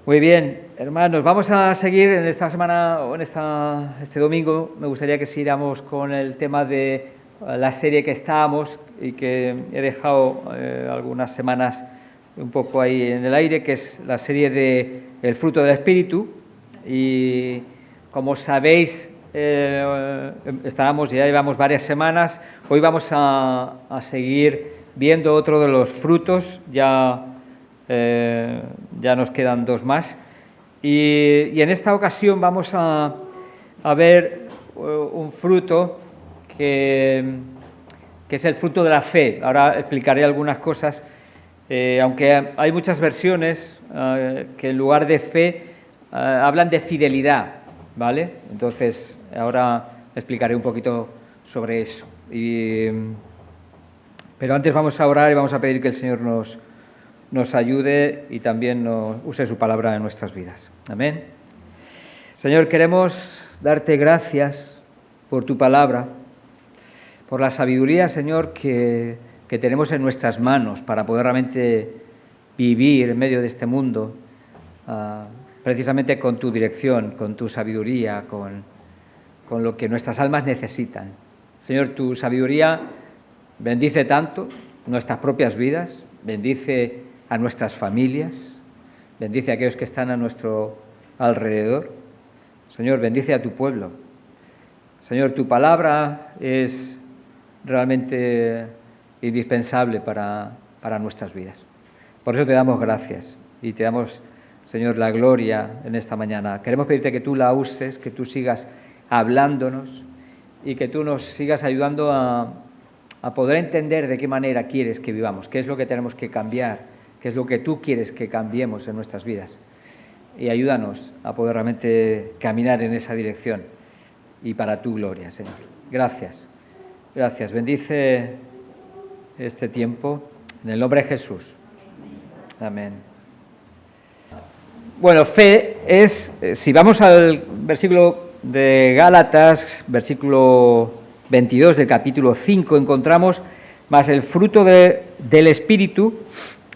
Muy bien, hermanos, vamos a seguir en esta semana o en este domingo. Me gustaría que siguiéramos con el tema de la serie que estábamos y que he dejado algunas semanas un poco ahí en el aire, que es la serie de El fruto del Espíritu. Y como sabéis, ya llevamos varias semanas. Hoy vamos a seguir viendo otro de los frutos. Ya nos quedan dos más y en esta ocasión vamos a ver un fruto que es el fruto de la fe. Ahora explicaré algunas cosas, aunque hay muchas versiones que en lugar de fe hablan de fidelidad, ¿vale? Entonces ahora explicaré un poquito sobre eso. Pero antes vamos a orar y vamos a pedir que el Señor nos ayude y también nos use su palabra en nuestras vidas. Amén. Señor, queremos darte gracias por tu palabra, por la sabiduría, Señor, que tenemos en nuestras manos para poder realmente vivir en medio de este mundo, precisamente con tu dirección, con tu sabiduría, con lo que nuestras almas necesitan. Señor, tu sabiduría bendice tanto nuestras propias vidas, bendice a nuestras familias, bendice a aquellos que están a nuestro alrededor. Señor, bendice a tu pueblo. Señor, tu palabra es realmente indispensable para nuestras vidas. Por eso te damos gracias y te damos, Señor, la gloria en esta mañana. Queremos pedirte que tú la uses, que tú sigas hablándonos y que tú nos sigas ayudando a poder entender de qué manera quieres que vivamos, qué es lo que tenemos que cambiar, qué es lo que tú quieres que cambiemos en nuestras vidas. Y ayúdanos a poder realmente caminar en esa dirección y para tu gloria, Señor. Gracias. Gracias. Bendice este tiempo en el nombre de Jesús. Amén. Bueno, fe es, si vamos al versículo de Gálatas, versículo 22 del capítulo 5, encontramos más el fruto del Espíritu.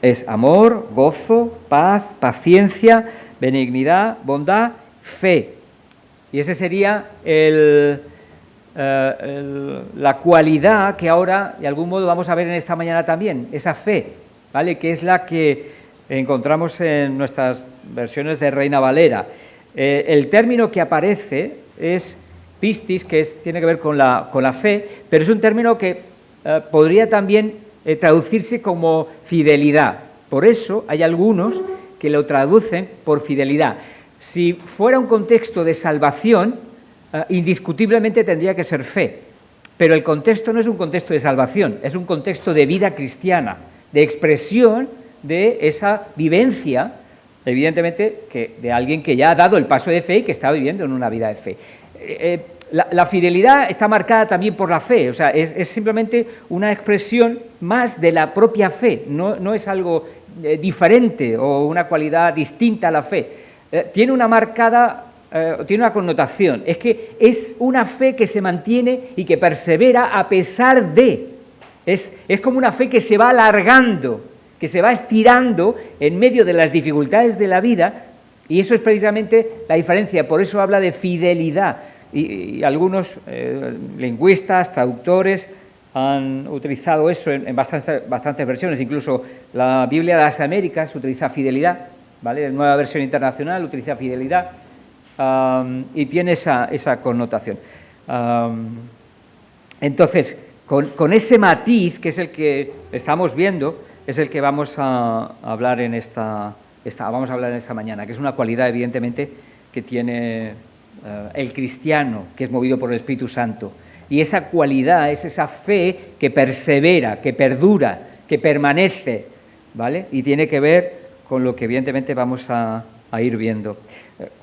Es amor, gozo, paz, paciencia, benignidad, bondad, fe. Y ese sería la cualidad que ahora, de algún modo, vamos a ver en esta mañana también, esa fe, ¿vale? Que es la que encontramos en nuestras versiones de Reina Valera. El término que aparece es pistis, que tiene que ver con la fe, pero es un término que podría también traducirse como fidelidad. Por eso hay algunos que lo traducen por fidelidad. Si fuera un contexto de salvación, indiscutiblemente tendría que ser fe, pero el contexto no es un contexto de salvación, es un contexto de vida cristiana, de expresión de esa vivencia, evidentemente, de alguien que ya ha dado el paso de fe y que está viviendo en una vida de fe. La fidelidad está marcada también por la fe, o sea, es simplemente una expresión más de la propia fe, no es algo diferente o una cualidad distinta a la fe. Tiene una connotación, es que es una fe que se mantiene y que persevera a pesar de. Es como una fe que se va alargando, que se va estirando en medio de las dificultades de la vida, y eso es precisamente la diferencia, por eso habla de fidelidad. Y algunos lingüistas, traductores, han utilizado eso en bastantes versiones. Incluso la Biblia de las Américas utiliza fidelidad, ¿vale? La Nueva Versión Internacional utiliza fidelidad y tiene esa connotación. Entonces, con ese matiz, que es el que estamos viendo, es el que vamos a hablar en esta mañana, que es una cualidad, evidentemente, que tiene el cristiano, que es movido por el Espíritu Santo. Y esa cualidad es esa fe que persevera, que perdura, que permanece, ¿vale? Y tiene que ver con lo que evidentemente vamos a ir viendo.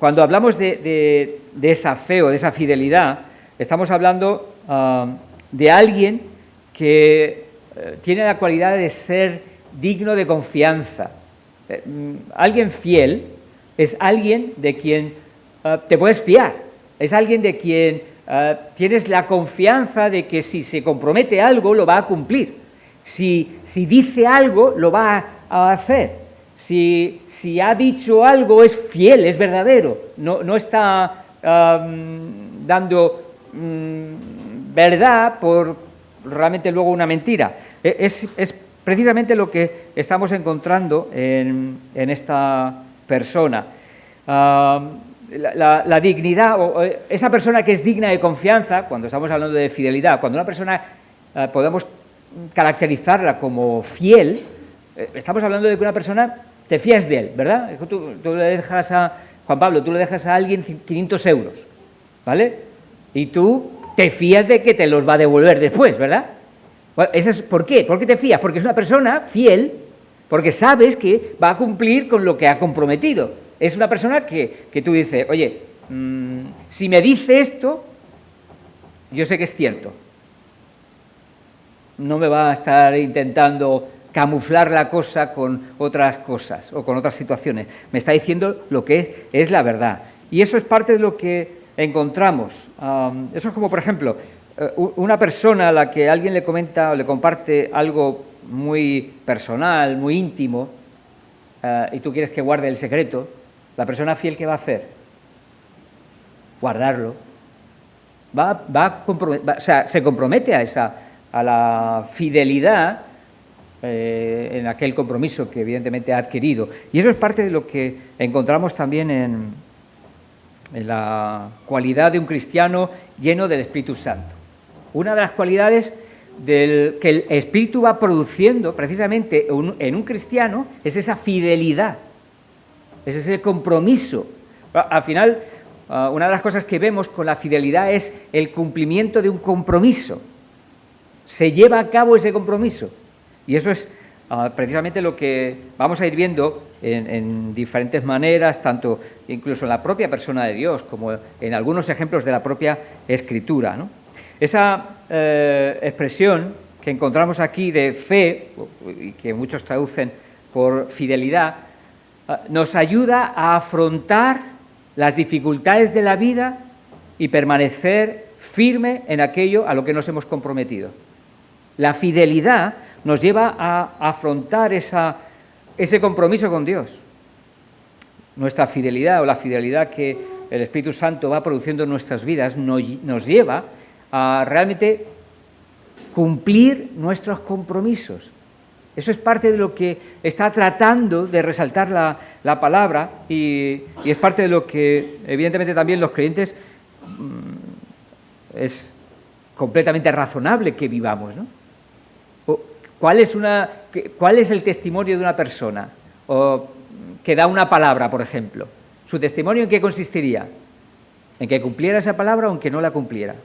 Cuando hablamos de esa fe o de esa fidelidad, estamos hablando de alguien que tiene la cualidad de ser digno de confianza. Alguien fiel es alguien de quien te puedes fiar, es alguien de quien tienes la confianza de que si se compromete algo lo va a cumplir, si dice algo lo va a hacer, Si ha dicho algo es fiel, es verdadero, no está dando verdad por realmente luego una mentira. Es precisamente lo que estamos encontrando en esta persona. La dignidad, o esa persona que es digna de confianza, cuando estamos hablando de fidelidad, cuando una persona podemos caracterizarla como fiel, estamos hablando de que una persona te fías de él, ¿verdad? Tú le dejas a Juan Pablo, tú le dejas a alguien 500 euros, ¿vale? Y tú te fías de que te los va a devolver después, ¿verdad? Bueno, ¿por qué? ¿Por qué te fías? Porque es una persona fiel, porque sabes que va a cumplir con lo que ha comprometido. Es una persona que tú dices, oye, si me dice esto, yo sé que es cierto. No me va a estar intentando camuflar la cosa con otras cosas o con otras situaciones. Me está diciendo lo que es la verdad. Y eso es parte de lo que encontramos. Eso es como, por ejemplo, una persona a la que alguien le comenta o le comparte algo muy personal, muy íntimo, y tú quieres que guarde el secreto, la persona fiel, ¿qué va a hacer? Guardarlo. Se compromete a la fidelidad en aquel compromiso que evidentemente ha adquirido. Y eso es parte de lo que encontramos también en la cualidad de un cristiano lleno del Espíritu Santo. Una de las cualidades que el Espíritu va produciendo precisamente en un cristiano es esa fidelidad, es ese compromiso. Al final, una de las cosas que vemos con la fidelidad es el cumplimiento de un compromiso. Se lleva a cabo ese compromiso. Y eso es precisamente lo que vamos a ir viendo en diferentes maneras, tanto incluso en la propia persona de Dios, como en algunos ejemplos de la propia Escritura, ¿no? Esa expresión que encontramos aquí de fe, y que muchos traducen por fidelidad, nos ayuda a afrontar las dificultades de la vida y permanecer firme en aquello a lo que nos hemos comprometido. La fidelidad nos lleva a afrontar ese compromiso con Dios. Nuestra fidelidad, o la fidelidad que el Espíritu Santo va produciendo en nuestras vidas, nos lleva a realmente cumplir nuestros compromisos. Eso es parte de lo que está tratando de resaltar la palabra y es parte de lo que evidentemente también los creyentes es completamente razonable que vivamos, ¿no? ¿Cuál es el testimonio de una persona que da una palabra, por ejemplo? ¿Su testimonio en qué consistiría? ¿En que cumpliera esa palabra o en que no la cumpliera?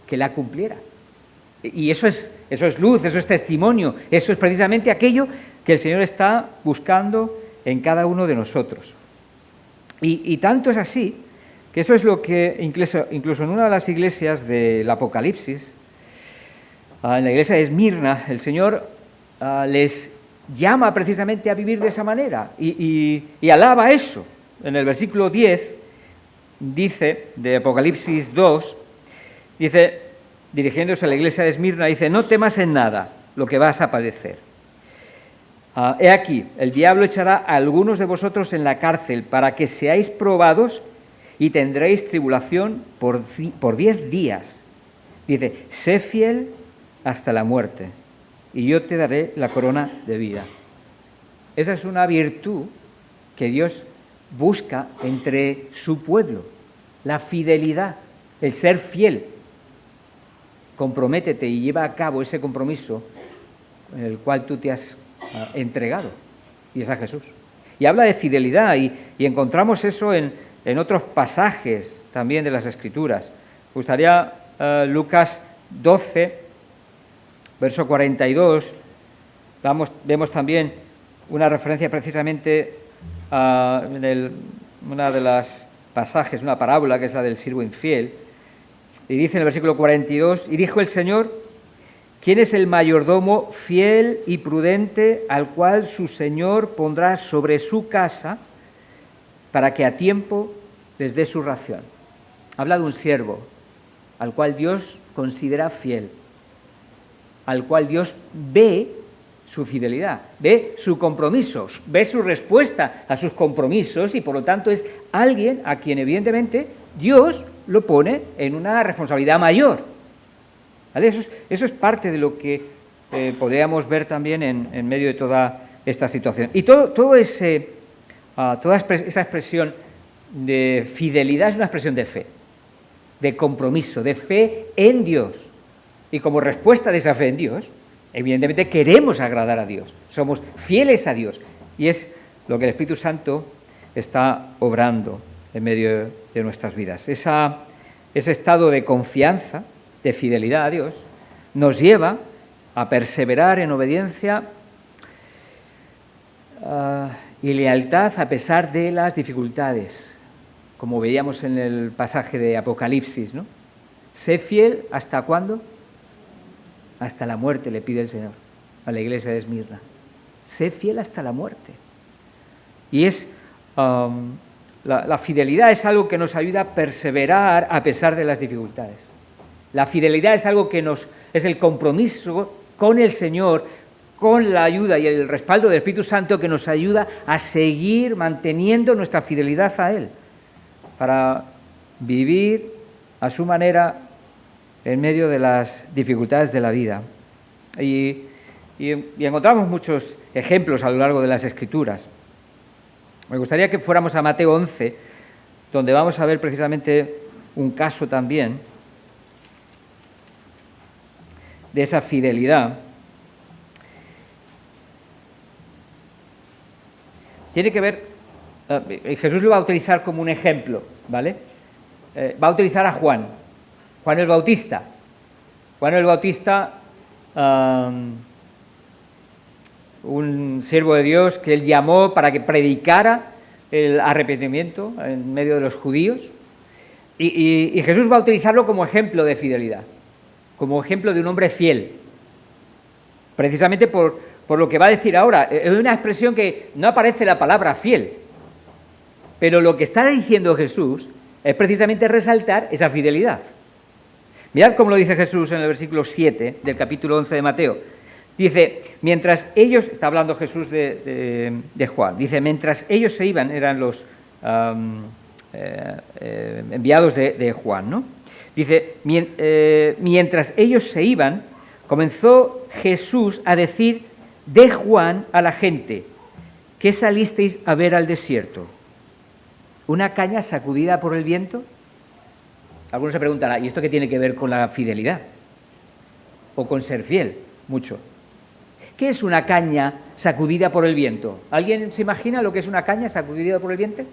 Que la cumpliera. Y eso es luz, eso es testimonio, eso es precisamente aquello que el Señor está buscando en cada uno de nosotros. Y tanto es así que eso es lo que incluso en una de las iglesias del Apocalipsis, en la iglesia de Esmirna, el Señor les llama precisamente a vivir de esa manera y alaba eso. En el versículo 10 dice, de Apocalipsis 2, dice, dirigiéndose a la iglesia de Esmirna, dice, no temas en nada lo que vas a padecer. He aquí, el diablo echará a algunos de vosotros en la cárcel para que seáis probados y tendréis tribulación por 10 días. Dice, sé fiel hasta la muerte, y yo te daré la corona de vida. Esa es una virtud que Dios busca entre su pueblo, la fidelidad, el ser fiel. Comprométete y lleva a cabo ese compromiso en el cual tú te has entregado, y es a Jesús. Y habla de fidelidad, y encontramos eso en otros pasajes también de las Escrituras. Me gustaría Lucas 12, verso 42, vemos también una referencia precisamente a una de las pasajes, una parábola que es la del siervo infiel, y dice en el versículo 42, y dijo el Señor, ¿quién es el mayordomo fiel y prudente al cual su Señor pondrá sobre su casa para que a tiempo les dé su ración? Habla de un siervo al cual Dios considera fiel, al cual Dios ve su fidelidad, ve su compromiso, ve su respuesta a sus compromisos y por lo tanto es alguien a quien evidentemente Dios lo pone en una responsabilidad mayor. ¿Vale? Eso es parte de lo que podríamos ver también en medio de toda esta situación. Y toda esa expresión de fidelidad es una expresión de fe, de compromiso, de fe en Dios. Y como respuesta de esa fe en Dios, evidentemente queremos agradar a Dios, somos fieles a Dios. Y es lo que el Espíritu Santo está obrando en medio de nuestras vidas. Ese estado de confianza, de fidelidad a Dios, nos lleva a perseverar en obediencia y lealtad a pesar de las dificultades, como veíamos en el pasaje de Apocalipsis, ¿no? Sé fiel, ¿hasta cuándo? Hasta la muerte, le pide el Señor a la iglesia de Esmirna. Sé fiel hasta la muerte. Y la fidelidad es algo que nos ayuda a perseverar a pesar de las dificultades. La fidelidad es algo que es el compromiso con el Señor, con la ayuda y el respaldo del Espíritu Santo que nos ayuda a seguir manteniendo nuestra fidelidad a Él, para vivir a su manera en medio de las dificultades de la vida. Y encontramos muchos ejemplos a lo largo de las Escrituras. Me gustaría que fuéramos a Mateo 11, donde vamos a ver precisamente un caso también de esa fidelidad. Tiene que ver, Jesús lo va a utilizar como un ejemplo, ¿vale? Va a utilizar a Juan el Bautista. Juan el Bautista, un siervo de Dios que él llamó para que predicara el arrepentimiento en medio de los judíos. Y Jesús va a utilizarlo como ejemplo de fidelidad, como ejemplo de un hombre fiel, precisamente por lo que va a decir ahora. Es una expresión que no aparece la palabra fiel, pero lo que está diciendo Jesús es precisamente resaltar esa fidelidad. Mirad cómo lo dice Jesús en el versículo 7 del capítulo 11 de Mateo. Dice, mientras ellos, está hablando Jesús de Juan, dice, mientras ellos se iban, eran los enviados de Juan, ¿no? Dice, mientras ellos se iban, comenzó Jesús a decir de Juan a la gente, ¿qué salisteis a ver al desierto? ¿Una caña sacudida por el viento? Algunos se preguntarán, ¿y esto qué tiene que ver con la fidelidad? ¿O con ser fiel? Mucho. ¿Qué es una caña sacudida por el viento? ¿Alguien se imagina lo que es una caña sacudida por el viento?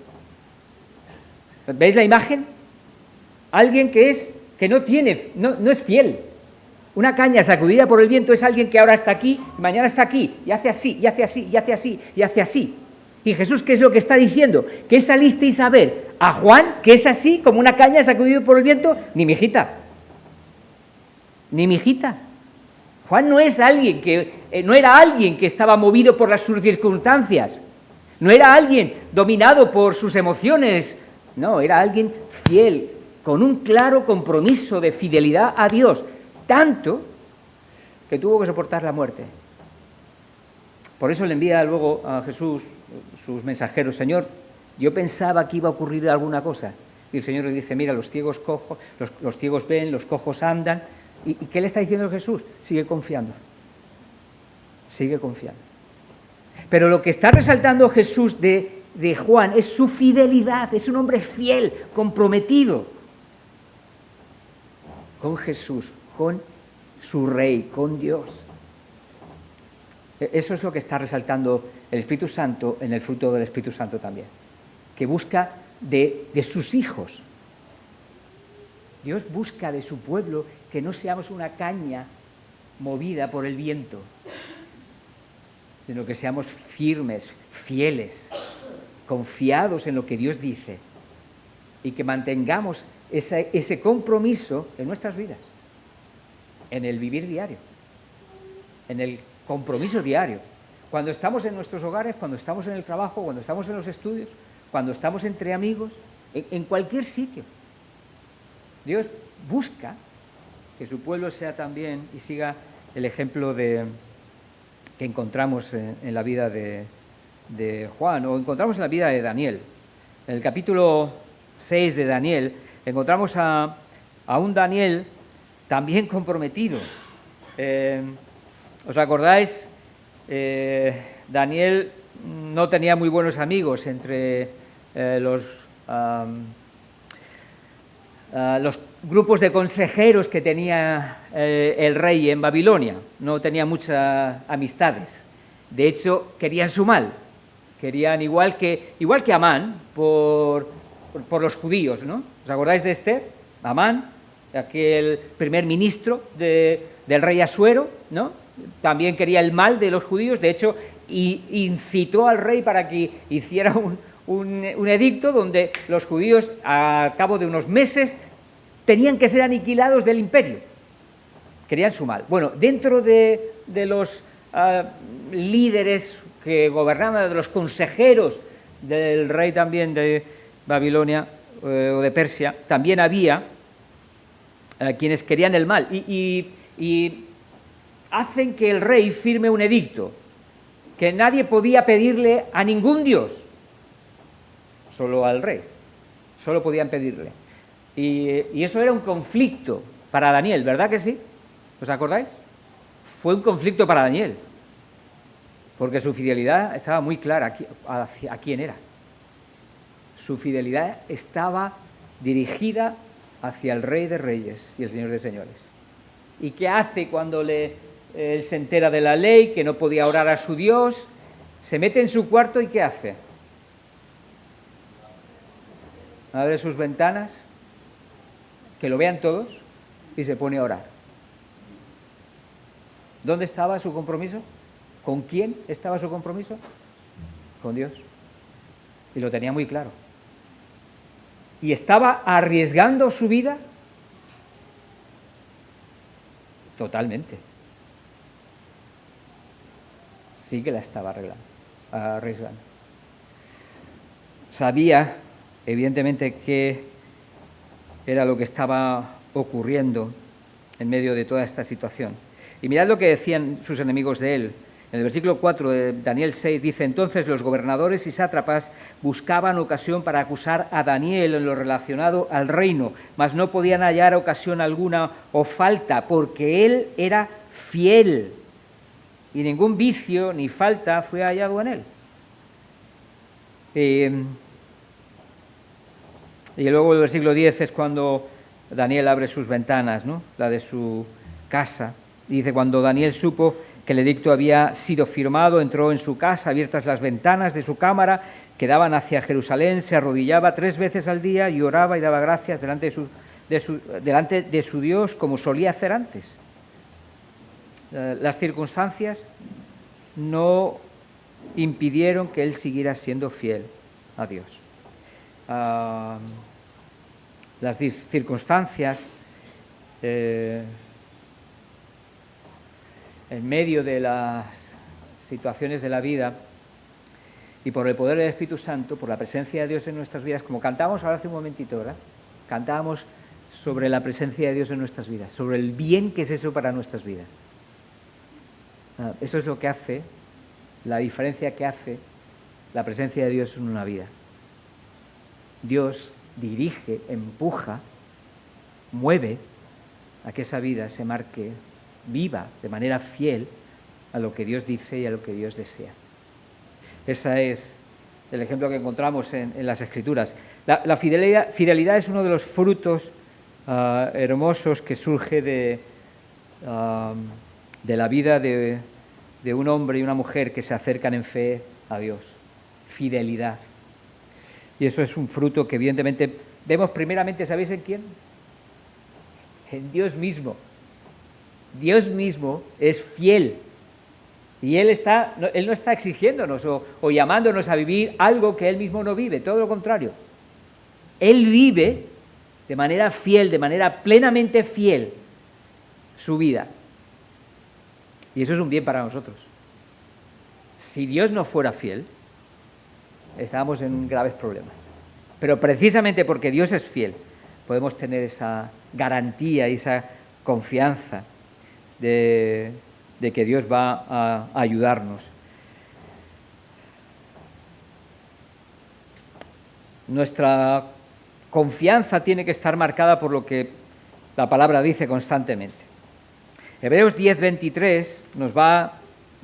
¿Veis la imagen? Alguien que no es fiel. Una caña sacudida por el viento es alguien que ahora está aquí, mañana está aquí, y hace así, y hace así, y hace así, y hace así. Y Jesús, ¿qué es lo que está diciendo? ¿Qué salisteis a ver? ¿A Juan, que es así, como una caña sacudida por el viento? Ni mijita. Ni mijita. Juan no era alguien que estaba movido por las circunstancias. No era alguien dominado por sus emociones. No, era alguien fiel, con un claro compromiso de fidelidad a Dios. Tanto que tuvo que soportar la muerte. Por eso le envía luego a Jesús sus mensajeros, Señor, yo pensaba que iba a ocurrir alguna cosa. Y el Señor le dice, mira, los ciegos ven, los cojos andan. ¿Y qué le está diciendo Jesús? Sigue confiando. Sigue confiando. Pero lo que está resaltando Jesús de Juan es su fidelidad, es un hombre fiel, comprometido con Jesús, con su Rey, con Dios. Eso es lo que está resaltando el Espíritu Santo en el fruto del Espíritu Santo también, que busca de sus hijos. Dios busca de su pueblo que no seamos una caña movida por el viento, sino que seamos firmes, fieles, confiados en lo que Dios dice y que mantengamos ese compromiso en nuestras vidas, en el vivir diario, en el compromiso diario. Cuando estamos en nuestros hogares, cuando estamos en el trabajo, cuando estamos en los estudios, cuando estamos entre amigos, en cualquier sitio. Dios busca que su pueblo sea también y siga el ejemplo de que encontramos en la vida de Juan, o encontramos en la vida de Daniel. En el capítulo 6 de Daniel encontramos a un Daniel también comprometido. ¿Os acordáis? Daniel no tenía muy buenos amigos entre los grupos de consejeros que tenía el rey en Babilonia. No tenía muchas amistades. De hecho, querían su mal. Querían igual que Amán por los judíos, ¿no? ¿Os acordáis de Esther? Amán, aquel primer ministro del rey Asuero, ¿no? También quería el mal de los judíos. De hecho, incitó al rey para que hiciera un edicto donde los judíos, a cabo de unos meses, tenían que ser aniquilados del imperio. Querían su mal. Bueno, dentro de los líderes que gobernaban, de los consejeros del rey también de Babilonia o de Persia, también había quienes querían el mal y hacen que el rey firme un edicto que nadie podía pedirle a ningún dios, solo al rey, solo podían pedirle. Y eso era un conflicto para Daniel, ¿verdad que sí? ¿Os acordáis? Fue un conflicto para Daniel, porque su fidelidad estaba muy clara a quién era. Su fidelidad estaba dirigida hacia el Rey de Reyes y el Señor de Señores. ¿Y qué hace cuando él se entera de la ley, que no podía orar a su Dios? Se mete en su cuarto y ¿qué hace? Abre sus ventanas, que lo vean todos, y se pone a orar. ¿Dónde estaba su compromiso? ¿Con quién estaba su compromiso? Con Dios. Y lo tenía muy claro. ¿Y estaba arriesgando su vida? Totalmente. Sí que la estaba arriesgando. Sabía, evidentemente, qué era lo que estaba ocurriendo en medio de toda esta situación. Y mirad lo que decían sus enemigos de él. En el versículo 4 de Daniel 6 dice: entonces los gobernadores y sátrapas buscaban ocasión para acusar a Daniel en lo relacionado al reino, mas no podían hallar ocasión alguna o falta, porque él era fiel y ningún vicio ni falta fue hallado en él. Y luego el versículo 10 es cuando Daniel abre sus ventanas, ¿no? La de su casa. Y dice: cuando Daniel supo que el edicto había sido firmado, entró en su casa, abiertas las ventanas de su cámara que daban hacia Jerusalén, se arrodillaba 3 veces al día y oraba y daba gracias delante de su Dios, como solía hacer antes. Las circunstancias no impidieron que él siguiera siendo fiel a Dios. Las circunstancias en medio de las situaciones de la vida y por el poder del Espíritu Santo, por la presencia de Dios en nuestras vidas, como cantábamos ahora hace un momentito, ¿verdad? Cantábamos sobre la presencia de Dios en nuestras vidas, sobre el bien que es eso para nuestras vidas. Eso es lo que hace, la diferencia que hace la presencia de Dios en una vida. Dios dirige, empuja, mueve a que esa vida se marque viva de manera fiel a lo que Dios dice y a lo que Dios desea. Ese es el ejemplo que encontramos en las Escrituras. La fidelidad es uno de los frutos hermosos que surge de la vida de un hombre y una mujer que se acercan en fe a Dios. Fidelidad. Y eso es un fruto que evidentemente vemos primeramente, ¿sabéis en quién? En Dios mismo. Dios mismo es fiel y Él no está exigiéndonos o llamándonos a vivir algo que Él mismo no vive, todo lo contrario. Él vive de manera fiel, de manera plenamente fiel su vida. Y eso es un bien para nosotros. Si Dios no fuera fiel, estábamos en graves problemas. Pero precisamente porque Dios es fiel, podemos tener esa garantía y esa confianza de de que Dios va a ayudarnos. Nuestra confianza tiene que estar marcada por lo que la palabra dice constantemente. Hebreos 10:23 nos va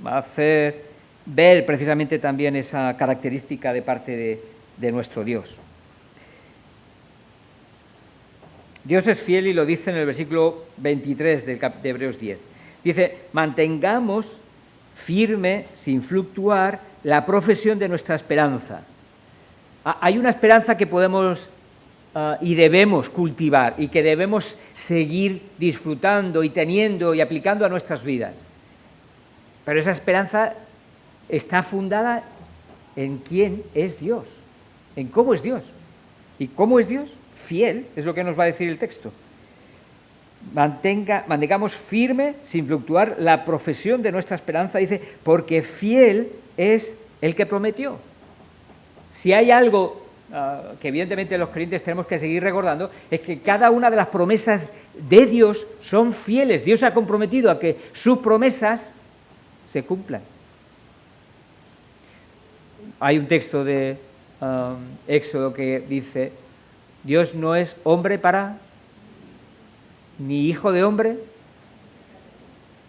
a hacer ver precisamente también esa característica de parte de nuestro Dios. Dios es fiel y lo dice en el versículo 23 de Hebreos 10. Dice, mantengamos firme, sin fluctuar, la profesión de nuestra esperanza. Hay una esperanza que podemos y debemos cultivar y que debemos seguir disfrutando y teniendo y aplicando a nuestras vidas. Pero esa esperanza está fundada en quién es Dios, en cómo es Dios. ¿Y cómo es Dios? Fiel, es lo que nos va a decir el texto. Mantengamos firme, sin fluctuar, la profesión de nuestra esperanza, dice, porque fiel es el que prometió. Si hay algo que evidentemente los creyentes tenemos que seguir recordando, es que cada una de las promesas de Dios son fieles. Dios se ha comprometido a que sus promesas se cumplan. Hay un texto de Éxodo que dice, Dios no es hombre para, ni hijo de hombre,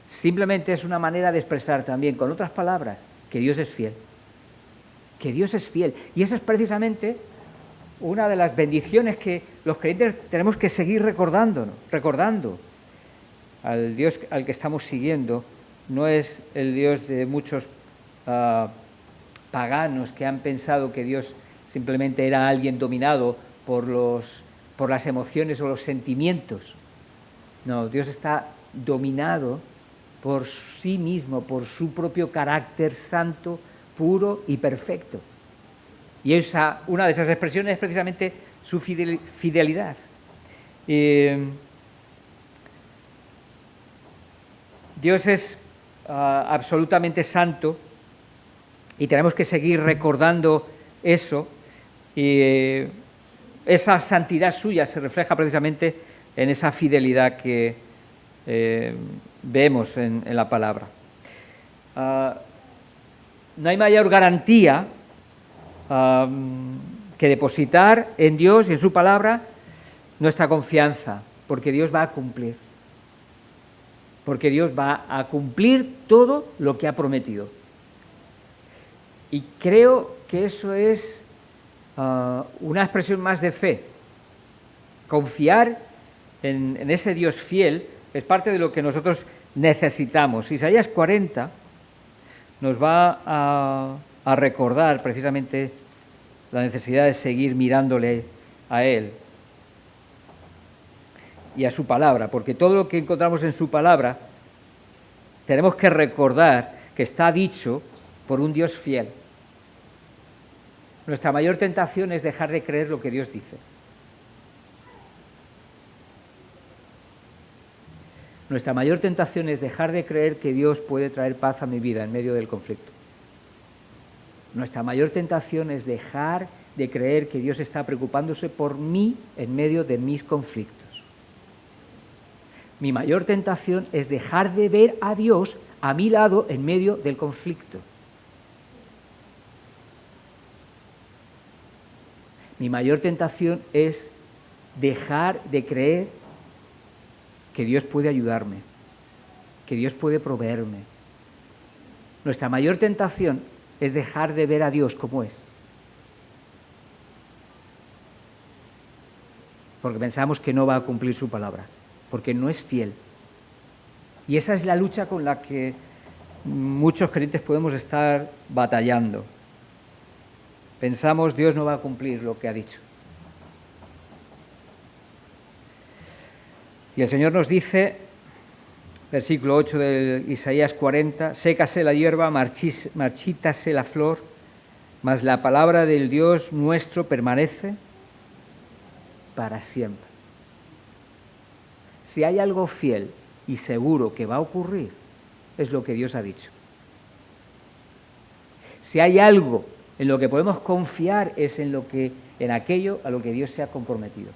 simplemente es una manera de expresar también, con otras palabras, que Dios es fiel. Que Dios es fiel. Y esa es precisamente una de las bendiciones que los creyentes tenemos que seguir recordando. Al Dios al que estamos siguiendo no es el Dios de muchos paganos que han pensado que Dios simplemente era alguien dominado por las emociones o los sentimientos. No, Dios está dominado por sí mismo, por su propio carácter santo, puro y perfecto. Y una de esas expresiones es precisamente su fidelidad. Dios es absolutamente santo y tenemos que seguir recordando eso. Y esa santidad suya se refleja precisamente en esa fidelidad que vemos en la palabra. No hay mayor garantía que depositar en Dios y en su palabra nuestra confianza, porque Dios va a cumplir. Porque Dios va a cumplir todo lo que ha prometido. Y creo que eso es una expresión más de fe. Confiar en ese Dios fiel es parte de lo que nosotros necesitamos. Isaías 40 nos va a recordar precisamente la necesidad de seguir mirándole a Él y a su palabra, porque todo lo que encontramos en su palabra tenemos que recordar que está dicho por un Dios fiel. Nuestra mayor tentación es dejar de creer lo que Dios dice. Nuestra mayor tentación es dejar de creer que Dios puede traer paz a mi vida en medio del conflicto. Nuestra mayor tentación es dejar de creer que Dios está preocupándose por mí en medio de mis conflictos. Mi mayor tentación es dejar de ver a Dios a mi lado en medio del conflicto. Mi mayor tentación es dejar de creer que Dios puede ayudarme, que Dios puede proveerme. Nuestra mayor tentación es dejar de ver a Dios como es. Porque pensamos que no va a cumplir su palabra, porque no es fiel. Y esa es la lucha con la que muchos creyentes podemos estar batallando. Pensamos, Dios no va a cumplir lo que ha dicho. Y el Señor nos dice, versículo 8 de Isaías 40, sécase la hierba, marchítase la flor, mas la palabra del Dios nuestro permanece para siempre. Si hay algo fiel y seguro que va a ocurrir, es lo que Dios ha dicho. Si hay algo en lo que podemos confiar, es en aquello a lo que Dios se ha comprometido.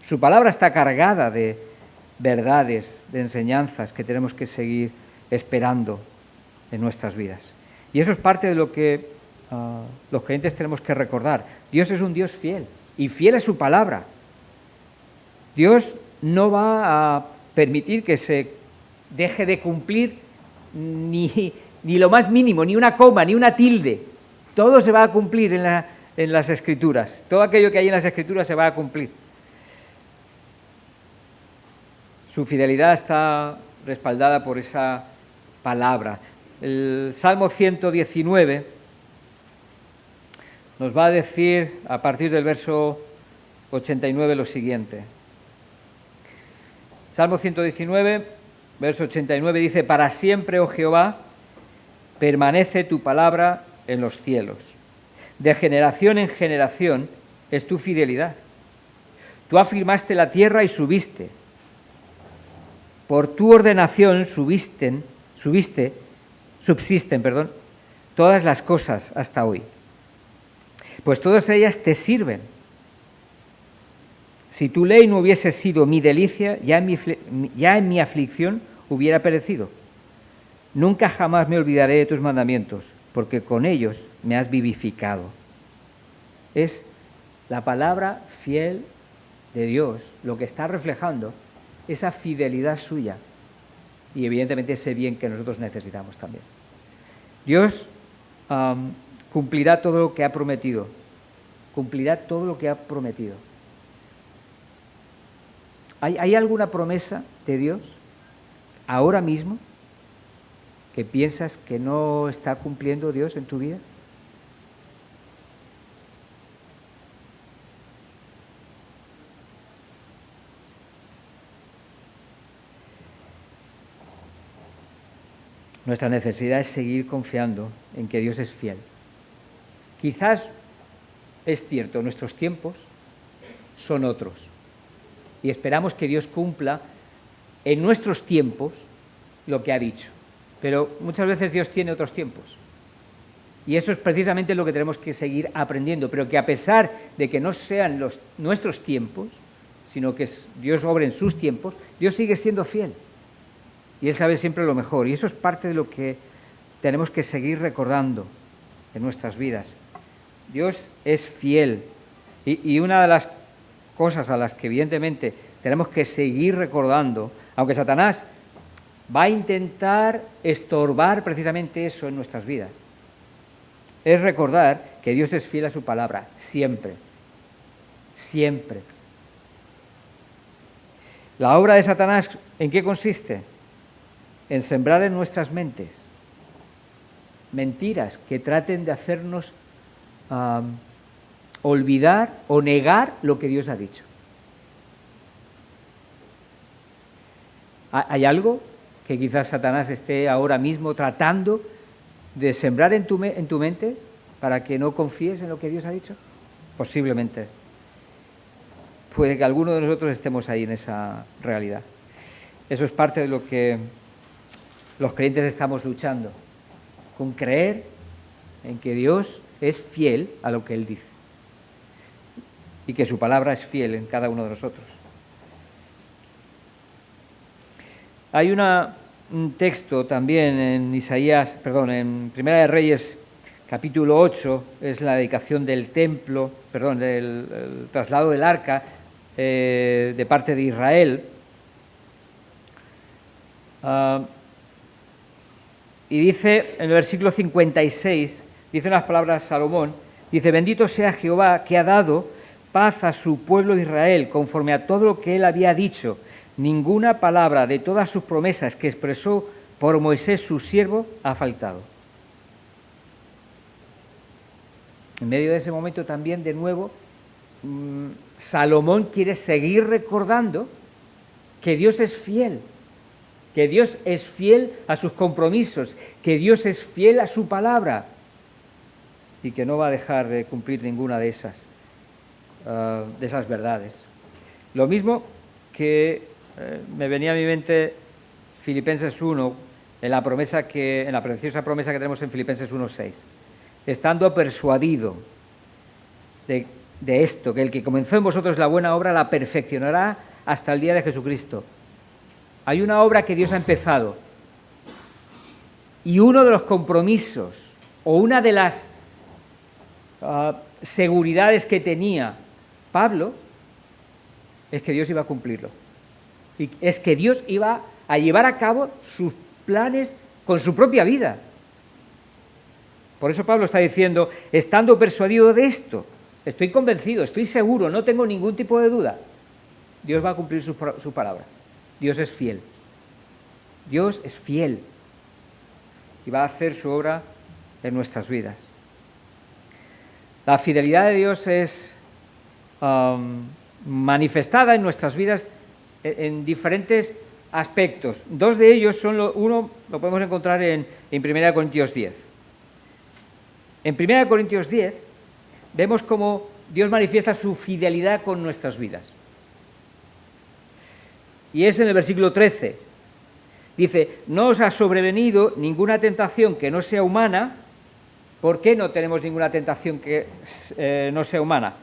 Su palabra está cargada de verdades, de enseñanzas que tenemos que seguir esperando en nuestras vidas. Y eso es parte de lo que los creyentes tenemos que recordar. Dios es un Dios fiel y fiel a su palabra. Dios no va a permitir que se deje de cumplir ni lo más mínimo, ni una coma, ni una tilde. Todo se va a cumplir en las Escrituras. Todo aquello que hay en las Escrituras se va a cumplir. Su fidelidad está respaldada por esa palabra. El Salmo 119 nos va a decir, a partir del verso 89, lo siguiente. Salmo 119, verso 89, dice: para siempre, oh Jehová, permanece tu palabra en los cielos. De generación en generación es tu fidelidad. Tú afirmaste la tierra y subiste. Por tu ordenación subsisten todas las cosas hasta hoy. Pues todas ellas te sirven. Si tu ley no hubiese sido mi delicia, ya en mi aflicción hubiera perecido. Nunca jamás me olvidaré de tus mandamientos, porque con ellos me has vivificado. Es la palabra fiel de Dios lo que está reflejando esa fidelidad suya y evidentemente ese bien que nosotros necesitamos también. Dios cumplirá todo lo que ha prometido. Cumplirá todo lo que ha prometido. ¿Hay alguna promesa de Dios ahora mismo que piensas que no está cumpliendo Dios en tu vida? Nuestra necesidad es seguir confiando en que Dios es fiel. Quizás es cierto, nuestros tiempos son otros y esperamos que Dios cumpla en nuestros tiempos lo que ha dicho. Pero muchas veces Dios tiene otros tiempos. Y eso es precisamente lo que tenemos que seguir aprendiendo. Pero que a pesar de que no sean nuestros tiempos, sino que Dios obre en sus tiempos, Dios sigue siendo fiel. Y Él sabe siempre lo mejor. Y eso es parte de lo que tenemos que seguir recordando en nuestras vidas. Dios es fiel. Y una de las cosas a las que evidentemente tenemos que seguir recordando, aunque Satanás va a intentar estorbar precisamente eso en nuestras vidas, es recordar que Dios es fiel a su palabra, siempre, siempre. La obra de Satanás, ¿en qué consiste? En sembrar en nuestras mentes mentiras que traten de hacernos olvidar o negar lo que Dios ha dicho. ¿Hay algo que quizás Satanás esté ahora mismo tratando de sembrar en tu mente para que no confíes en lo que Dios ha dicho? Posiblemente. Puede que alguno de nosotros estemos ahí en esa realidad. Eso es parte de lo que los creyentes estamos luchando, con creer en que Dios es fiel a lo que Él dice y que su palabra es fiel en cada uno de nosotros. Hay un texto también en Primera de Reyes, capítulo 8, es la dedicación del templo, del traslado del arca de parte de Israel. Y dice en el versículo 56, dice unas palabras Salomón, dice: bendito sea Jehová que ha dado paz a su pueblo Israel conforme a todo lo que él había dicho. Ninguna palabra de todas sus promesas que expresó por Moisés su siervo ha faltado. En medio de ese momento también, de nuevo, Salomón quiere seguir recordando que Dios es fiel, que Dios es fiel a sus compromisos, que Dios es fiel a su palabra y que no va a dejar de cumplir ninguna de esas verdades. Lo mismo que me venía a mi mente Filipenses 1, en la preciosa promesa que tenemos en Filipenses 1:6. Estando persuadido de esto, que el que comenzó en vosotros la buena obra la perfeccionará hasta el día de Jesucristo. Hay una obra que Dios ha empezado Y uno de los compromisos o una de las seguridades que tenía Pablo es que Dios iba a cumplirlo. Y es que Dios iba a llevar a cabo sus planes con su propia vida. Por eso Pablo está diciendo, estando persuadido de esto, estoy convencido, estoy seguro, no tengo ningún tipo de duda. Dios va a cumplir su palabra. Dios es fiel. Dios es fiel. Y va a hacer su obra en nuestras vidas. La fidelidad de Dios es manifestada en nuestras vidas en diferentes aspectos. Dos de ellos son, uno lo podemos encontrar en 1 Corintios 10. En 1 Corintios 10 vemos cómo Dios manifiesta su fidelidad con nuestras vidas. Y es en el versículo 13. Dice, no os ha sobrevenido ninguna tentación que no sea humana. ¿Por qué no tenemos ninguna tentación que no sea humana?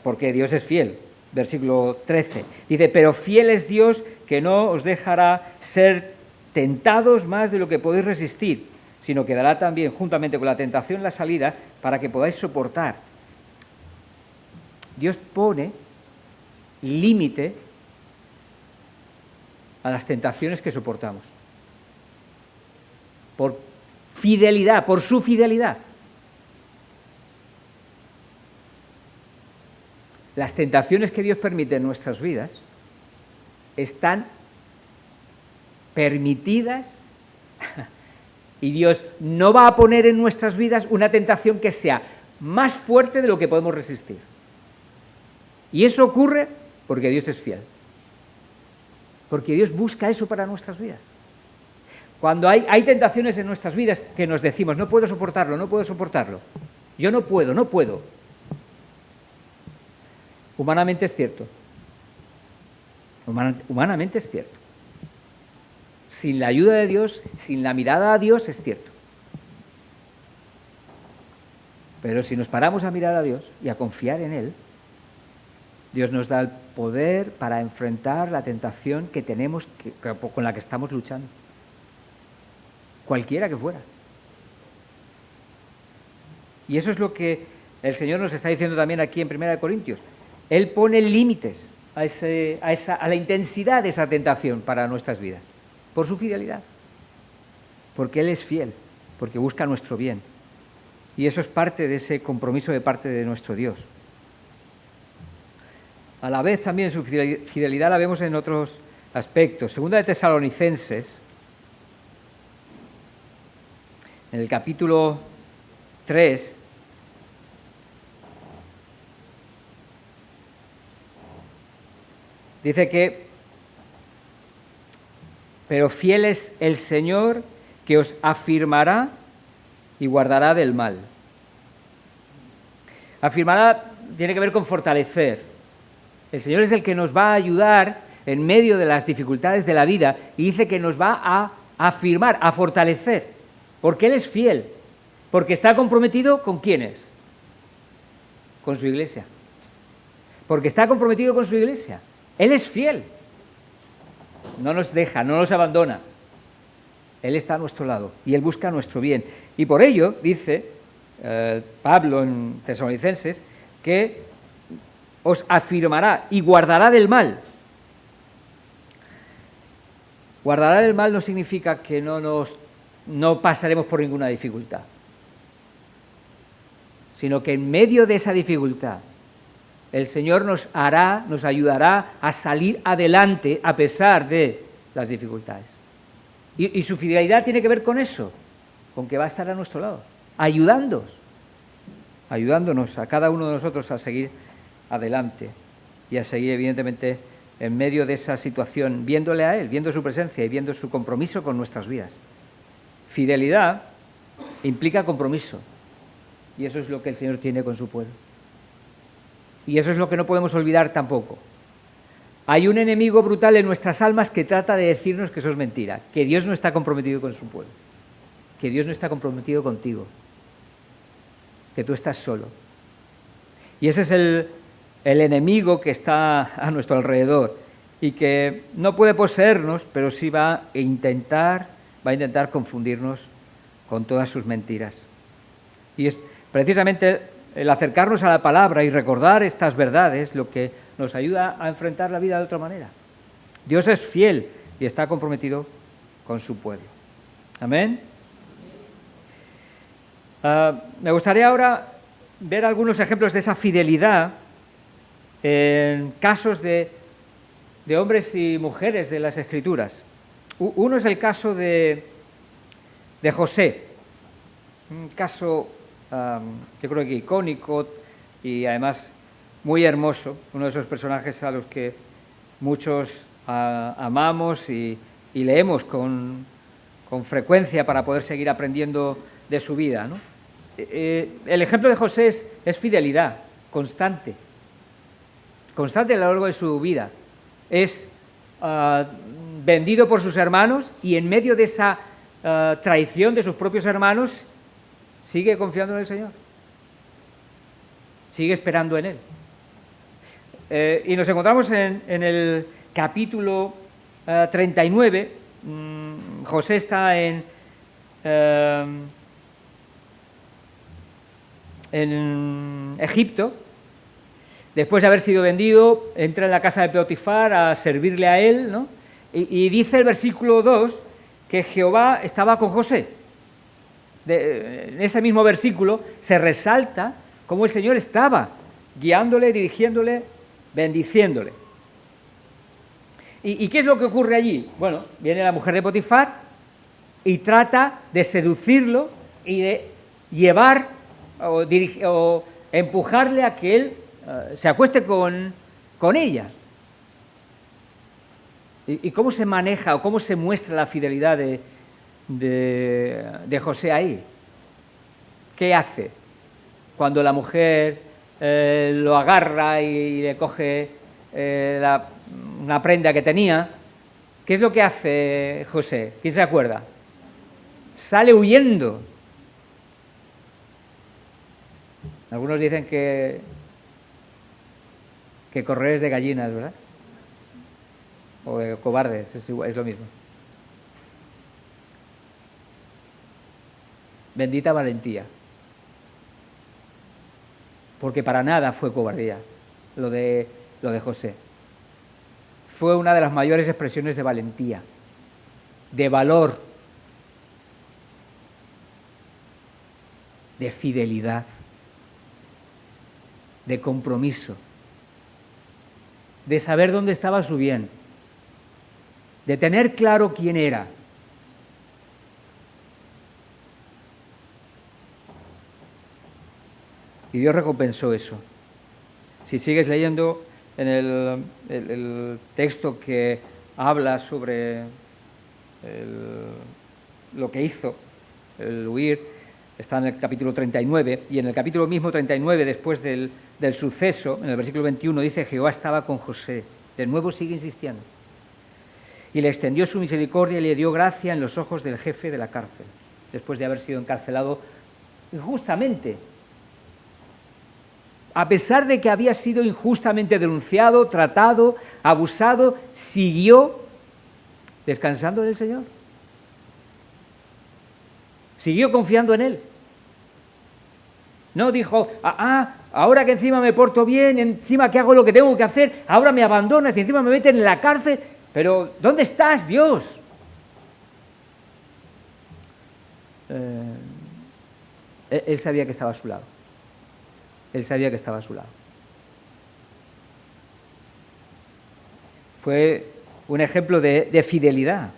Porque Dios es fiel. Versículo 13. Dice, pero fiel es Dios que no os dejará ser tentados más de lo que podéis resistir, sino que dará también juntamente con la tentación la salida para que podáis soportar. Dios pone límite a las tentaciones que soportamos. Por fidelidad, por su fidelidad. Las tentaciones que Dios permite en nuestras vidas están permitidas y Dios no va a poner en nuestras vidas una tentación que sea más fuerte de lo que podemos resistir. Y eso ocurre porque Dios es fiel. Porque Dios busca eso para nuestras vidas. Cuando hay tentaciones en nuestras vidas que nos decimos, no puedo soportarlo, no puedo soportarlo. Yo no puedo. Humanamente es cierto. Humanamente es cierto. Sin la ayuda de Dios, sin la mirada a Dios, es cierto. Pero si nos paramos a mirar a Dios y a confiar en Él, Dios nos da el poder para enfrentar la tentación que tenemos, con la que estamos luchando. Cualquiera que fuera. Y eso es lo que el Señor nos está diciendo también aquí en 1 Corintios. Él pone límites a la intensidad de esa tentación para nuestras vidas, por su fidelidad. Porque Él es fiel, porque busca nuestro bien. Y eso es parte de ese compromiso de parte de nuestro Dios. A la vez también su fidelidad la vemos en otros aspectos. Segunda de Tesalonicenses, en el capítulo 3, dice que, pero fiel es el Señor que os afirmará y guardará del mal. Afirmará tiene que ver con fortalecer. El Señor es el que nos va a ayudar en medio de las dificultades de la vida y dice que nos va a afirmar, a fortalecer, porque Él es fiel, porque está comprometido ¿con quiénes? Con su iglesia. Porque está comprometido con su iglesia. Él es fiel. No nos deja, no nos abandona. Él está a nuestro lado y Él busca nuestro bien. Y por ello, dice Pablo en Tesalonicenses, que os afirmará y guardará del mal. Guardará del mal no significa que no pasaremos por ninguna dificultad, sino que en medio de esa dificultad el Señor nos ayudará a salir adelante a pesar de las dificultades. Y su fidelidad tiene que ver con eso, con que va a estar a nuestro lado, ayudándonos a cada uno de nosotros a seguir adelante y a seguir evidentemente en medio de esa situación, viéndole a Él, viendo su presencia y viendo su compromiso con nuestras vidas. Fidelidad implica compromiso y eso es lo que el Señor tiene con su pueblo. Y eso es lo que no podemos olvidar tampoco. Hay un enemigo brutal en nuestras almas que trata de decirnos que eso es mentira, que Dios no está comprometido con su pueblo, que Dios no está comprometido contigo, que tú estás solo. Y ese es el enemigo que está a nuestro alrededor y que no puede poseernos, pero sí va a intentar va a intentar confundirnos con todas sus mentiras. Y es precisamente el acercarnos a la palabra y recordar estas verdades lo que nos ayuda a enfrentar la vida de otra manera. Dios es fiel y está comprometido con su pueblo. Amén. Me gustaría ahora ver algunos ejemplos de esa fidelidad en casos de hombres y mujeres de las Escrituras. Uno es el caso de José, un caso yo creo que icónico y además muy hermoso, uno de esos personajes a los que muchos amamos y leemos con frecuencia para poder seguir aprendiendo de su vida, ¿no? El ejemplo de José es fidelidad constante a lo largo de su vida. Es vendido por sus hermanos y en medio de esa traición de sus propios hermanos sigue confiando en el Señor, sigue esperando en Él. Y nos encontramos en el capítulo 39. José está en Egipto. Después de haber sido vendido, entra en la casa de Potifar a servirle a él, ¿no? Y dice el versículo 2 que Jehová estaba con José. En ese mismo versículo se resalta cómo el Señor estaba guiándole, dirigiéndole, bendiciéndole. ¿Y qué es lo que ocurre allí? Bueno, viene la mujer de Potifar y trata de seducirlo y de llevar o empujarle a que él se acueste con ella. ¿Y cómo se maneja o cómo se muestra la fidelidad de José ahí? ¿Qué hace cuando la mujer lo agarra y le coge una prenda que tenía? ¿Qué es lo que hace José? ¿Quién se acuerda? Sale huyendo. Algunos dicen que correr es de gallinas, ¿verdad? O de cobardes, es lo mismo. Bendita valentía. Porque para nada fue cobardía lo de José. Fue una de las mayores expresiones de valentía, de valor, de fidelidad, de compromiso, de saber dónde estaba su bien, de tener claro quién era. Y Dios recompensó eso. Si sigues leyendo en el texto que habla sobre lo que hizo, el huir, está en el capítulo 39, y en el capítulo mismo 39, después del suceso, en el versículo 21, dice: Jehová estaba con José. De nuevo sigue insistiendo. Y le extendió su misericordia y le dio gracia en los ojos del jefe de la cárcel, después de haber sido encarcelado injustamente. A pesar de que había sido injustamente denunciado, tratado, abusado, siguió descansando en el Señor. Siguió confiando en Él. No dijo: ahora que encima me porto bien, encima que hago lo que tengo que hacer, ahora me abandonas y encima me meten en la cárcel. Pero ¿dónde estás, Dios? Él sabía que estaba a su lado. Él sabía que estaba a su lado. Fue un ejemplo de fidelidad.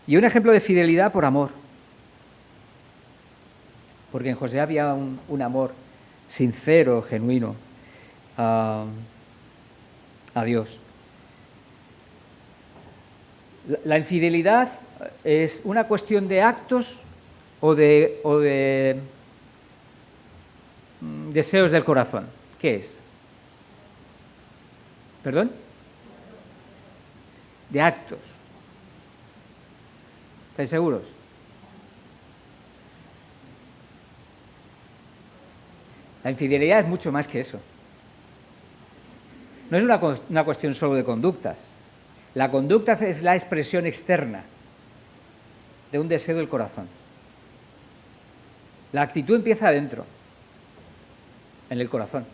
Y un ejemplo de fidelidad por amor. Porque en José había un amor sincero, genuino a Dios. La infidelidad es una cuestión de actos o de deseos del corazón. ¿Qué es? ¿Perdón? De actos. ¿Estáis seguros? La infidelidad es mucho más que eso. No es una cuestión solo de conductas. La conducta es la expresión externa de un deseo del corazón. La actitud empieza adentro, en el corazón.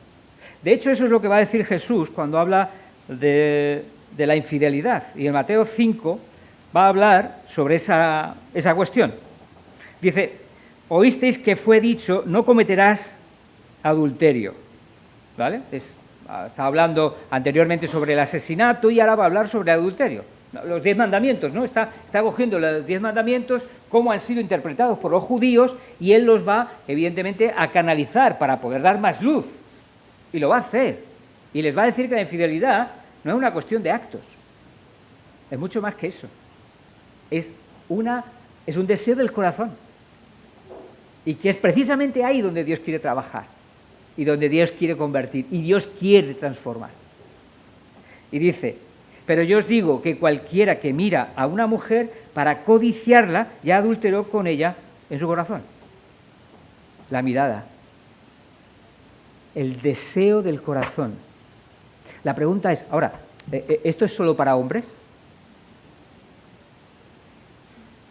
De hecho, eso es lo que va a decir Jesús cuando habla de la infidelidad. Y en Mateo 5 va a hablar sobre esa cuestión. Dice, oísteis que fue dicho, no cometerás adulterio. ¿Vale? Estaba hablando anteriormente sobre el asesinato y ahora va a hablar sobre el adulterio. Los 10 mandamientos, ¿no? Está cogiendo los 10 mandamientos, cómo han sido interpretados por los judíos, y él los va, evidentemente, a canalizar para poder dar más luz. Y lo va a hacer. Y les va a decir que la infidelidad no es una cuestión de actos. Es mucho más que eso. Es un deseo del corazón. Y que es precisamente ahí donde Dios quiere trabajar. Y donde Dios quiere convertir. Y Dios quiere transformar. Y dice, pero yo os digo que cualquiera que mira a una mujer para codiciarla, ya adulteró con ella en su corazón. La mirada. El deseo del corazón. La pregunta es, ahora, ¿esto es solo para hombres?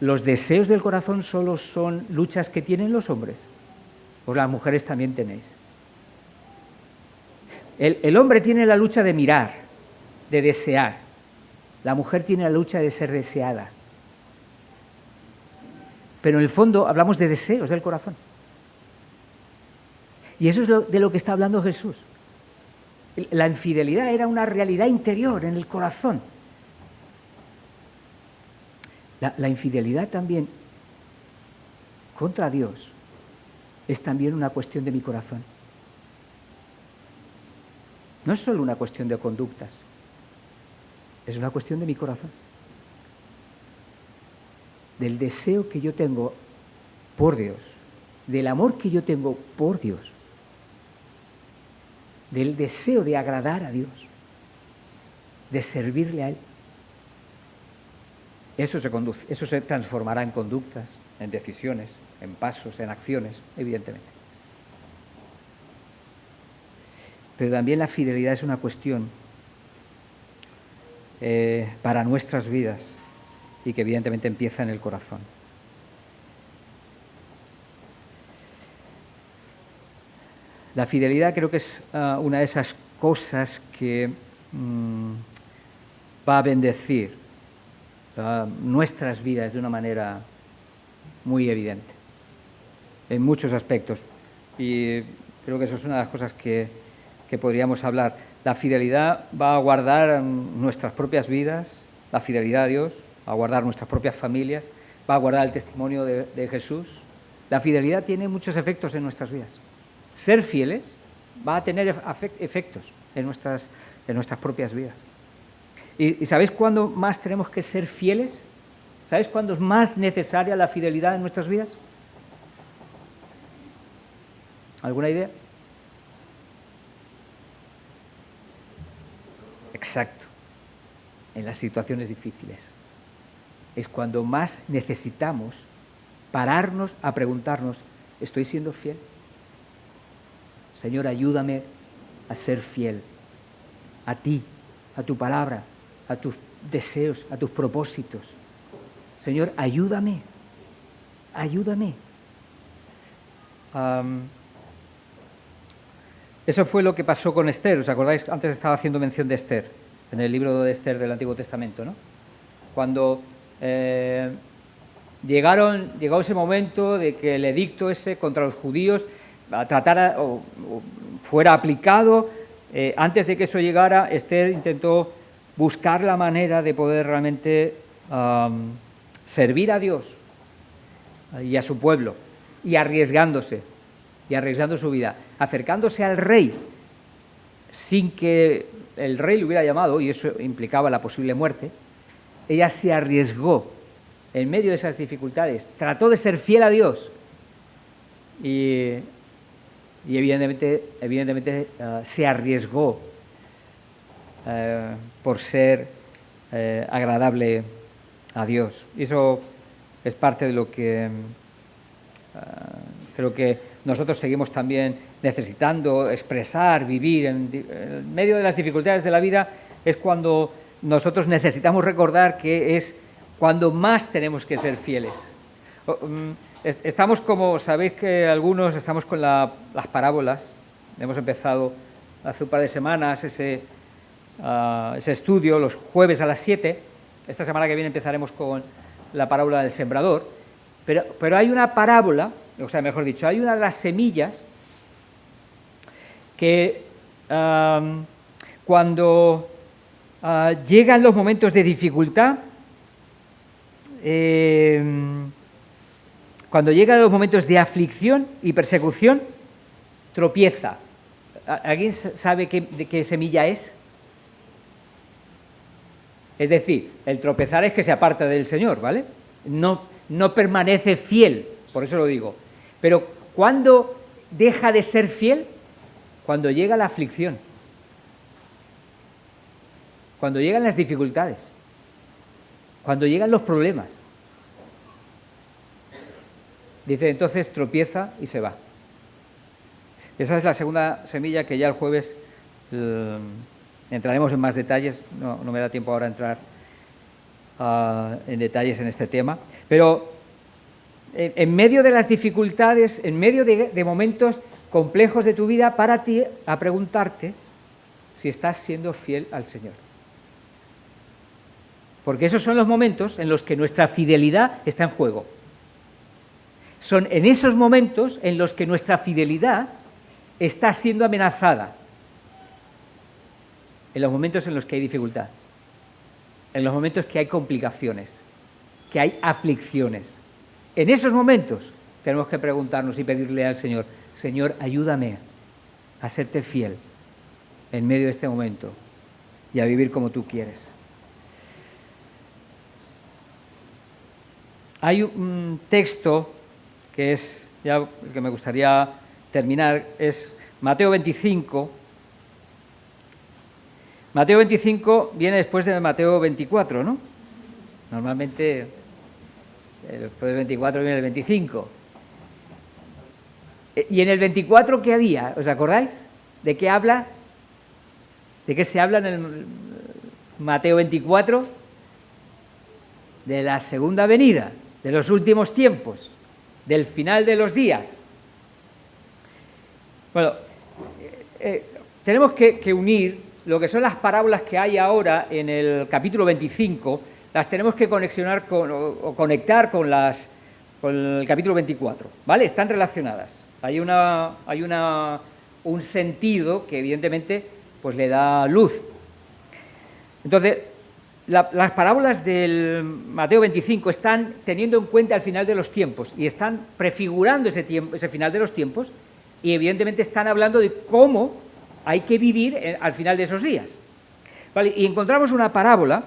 ¿Los deseos del corazón solo son luchas que tienen los hombres? ¿O las mujeres también tenéis? El hombre tiene la lucha de mirar, de desear. La mujer tiene la lucha de ser deseada. Pero en el fondo hablamos de deseos del corazón. Y eso es de lo que está hablando Jesús. La infidelidad era una realidad interior en el corazón. La infidelidad también contra Dios es también una cuestión de mi corazón. No es solo una cuestión de conductas, es una cuestión de mi corazón. Del deseo que yo tengo por Dios, del amor que yo tengo por Dios, del deseo de agradar a Dios, de servirle a Él. Eso se transformará en conductas, en decisiones, en pasos, en acciones, evidentemente. Pero también la fidelidad es una cuestión para nuestras vidas y que evidentemente empieza en el corazón. La fidelidad creo que es una de esas cosas que va a bendecir nuestras vidas de una manera muy evidente, en muchos aspectos. Y creo que eso es una de las cosas que podríamos hablar. La fidelidad va a guardar nuestras propias vidas, la fidelidad a Dios, va a guardar nuestras propias familias, va a guardar el testimonio de Jesús. La fidelidad tiene muchos efectos en nuestras vidas. Ser fieles va a tener efectos en nuestras propias vidas. ¿Y sabéis cuándo más tenemos que ser fieles? ¿Sabéis cuándo es más necesaria la fidelidad en nuestras vidas? ¿Alguna idea? Exacto. En las situaciones difíciles. Es cuando más necesitamos pararnos a preguntarnos, ¿estoy siendo fiel? Señor, ayúdame a ser fiel a ti, a tu palabra, a tus deseos, a tus propósitos. Señor, ayúdame, ayúdame. Eso fue lo que pasó con Esther. ¿Os acordáis? Antes estaba haciendo mención de Esther, en el libro de Esther del Antiguo Testamento, ¿no? Cuando llegó ese momento de que el edicto ese contra los judíos tratara o fuera aplicado, antes de que eso llegara, Esther intentó buscar la manera de poder realmente servir a Dios y a su pueblo, y arriesgando su vida, acercándose al rey sin que el rey le hubiera llamado, y eso implicaba la posible muerte. Ella se arriesgó en medio de esas dificultades, trató de ser fiel a Dios y evidentemente se arriesgó por ser agradable a Dios. Y eso es parte de lo que creo que nosotros seguimos también necesitando expresar, vivir en medio de las dificultades de la vida. Es cuando nosotros necesitamos recordar que es cuando más tenemos que ser fieles Estamos como, sabéis que algunos estamos con las parábolas. Hemos empezado hace un par de semanas ese estudio, los jueves a las 7. Esta semana que viene empezaremos con la parábola del sembrador. Pero hay una parábola, o sea, mejor dicho, hay una de las semillas que cuando llegan los momentos de dificultad, cuando llegan los momentos de aflicción y persecución, tropieza. ¿Alguien sabe de qué semilla es? Es decir, el tropezar es que se aparta del Señor, ¿vale? No permanece fiel, por eso lo digo. Pero ¿cuándo deja de ser fiel? Cuando llega la aflicción, cuando llegan las dificultades, cuando llegan los problemas. Dice, entonces tropieza y se va. Esa es la segunda semilla que ya el jueves entraremos en más detalles. No me da tiempo ahora a entrar en detalles en este tema. Pero en medio de las dificultades, en medio de momentos complejos de tu vida, párate a preguntarte si estás siendo fiel al Señor. Porque esos son los momentos en los que nuestra fidelidad está en juego. Son en esos momentos en los que nuestra fidelidad está siendo amenazada. En los momentos en los que hay dificultad. En los momentos que hay complicaciones, que hay aflicciones. En esos momentos tenemos que preguntarnos y pedirle al Señor, Señor, ayúdame a serte fiel en medio de este momento y a vivir como tú quieres. Hay un texto que es, ya el que me gustaría terminar, es Mateo 25. Mateo 25 viene después de Mateo 24, ¿no? Normalmente después del 24 viene el 25. ¿Y en el 24 qué había? ¿Os acordáis? ¿De qué habla? ¿De qué se habla en el Mateo 24? De la segunda venida, de los últimos tiempos, del final de los días. Bueno, tenemos que unir lo que son las parábolas que hay ahora en el capítulo 25, las tenemos que conexionar conectar con el capítulo 24, ¿vale? Están relacionadas. Hay un sentido que evidentemente pues le da luz. Entonces, las parábolas del Mateo 25 están teniendo en cuenta el final de los tiempos y están prefigurando ese final de los tiempos y evidentemente están hablando de cómo hay que vivir al final de esos días. ¿Vale? Y encontramos una parábola,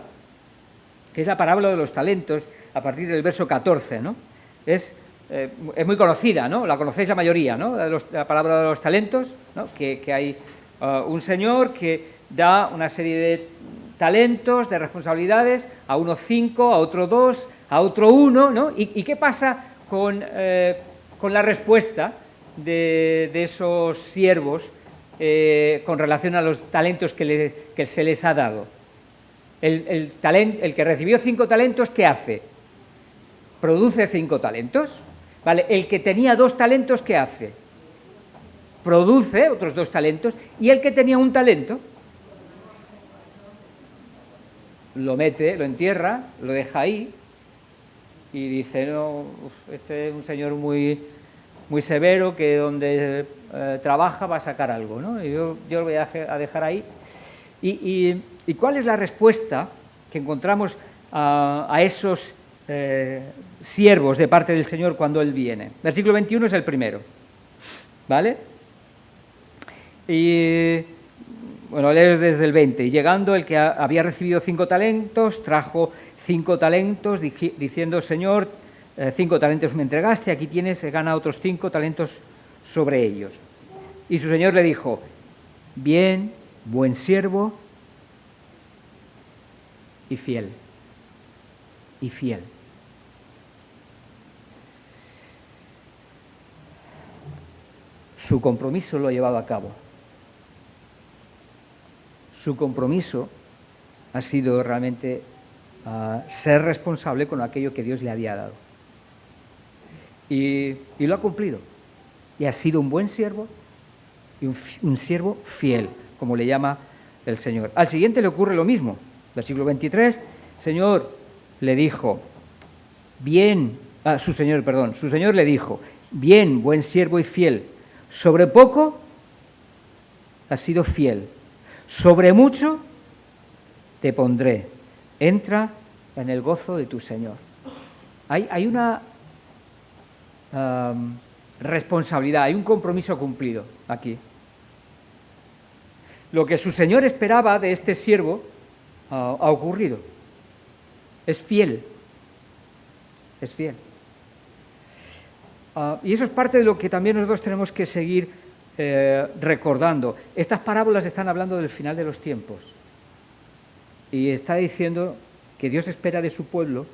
que es la parábola de los talentos, a partir del verso 14, ¿no? Es muy conocida, ¿no? La conocéis la mayoría, ¿no? La parábola de los talentos, ¿no? Que hay un señor que da una serie de talentos, de responsabilidades, a uno 5, a otro 2, a otro 1, ¿no? ¿Y qué pasa con la respuesta de esos siervos con relación a los talentos que se les ha dado? El que recibió 5 talentos, ¿qué hace? Produce 5 talentos. ¿Vale? El que tenía 2 talentos, ¿qué hace? Produce otros 2 talentos. Y el que tenía 1 talento, lo mete, lo entierra, lo deja ahí y dice, no, este es un señor muy, muy severo que donde trabaja va a sacar algo, ¿no? Y yo lo voy a dejar ahí. ¿Y cuál es la respuesta que encontramos a esos siervos de parte del Señor cuando Él viene? Versículo 21 es el primero, ¿vale? Y bueno, leo desde el 20. Y llegando el que había recibido 5 talentos, trajo 5 talentos, diciendo, Señor, 5 talentos me entregaste, aquí tienes, gana otros 5 talentos sobre ellos. Y su Señor le dijo, bien, buen siervo y fiel. Y fiel. Su compromiso lo ha llevado a cabo. Su compromiso ha sido realmente ser responsable con aquello que Dios le había dado. y lo ha cumplido. Y ha sido un buen siervo y un siervo fiel, como le llama el Señor. Al siguiente le ocurre lo mismo. Versículo 23, Señor le dijo, su Señor le dijo, bien, buen siervo y fiel, sobre poco has sido fiel, sobre mucho te pondré, entra en el gozo de tu Señor. Hay una responsabilidad, hay un compromiso cumplido aquí. Lo que su Señor esperaba de este siervo ha ocurrido. Es fiel. Es fiel. Y eso es parte de lo que también nosotros tenemos que seguir recordando. Estas parábolas están hablando del final de los tiempos. Y está diciendo que Dios espera de su pueblo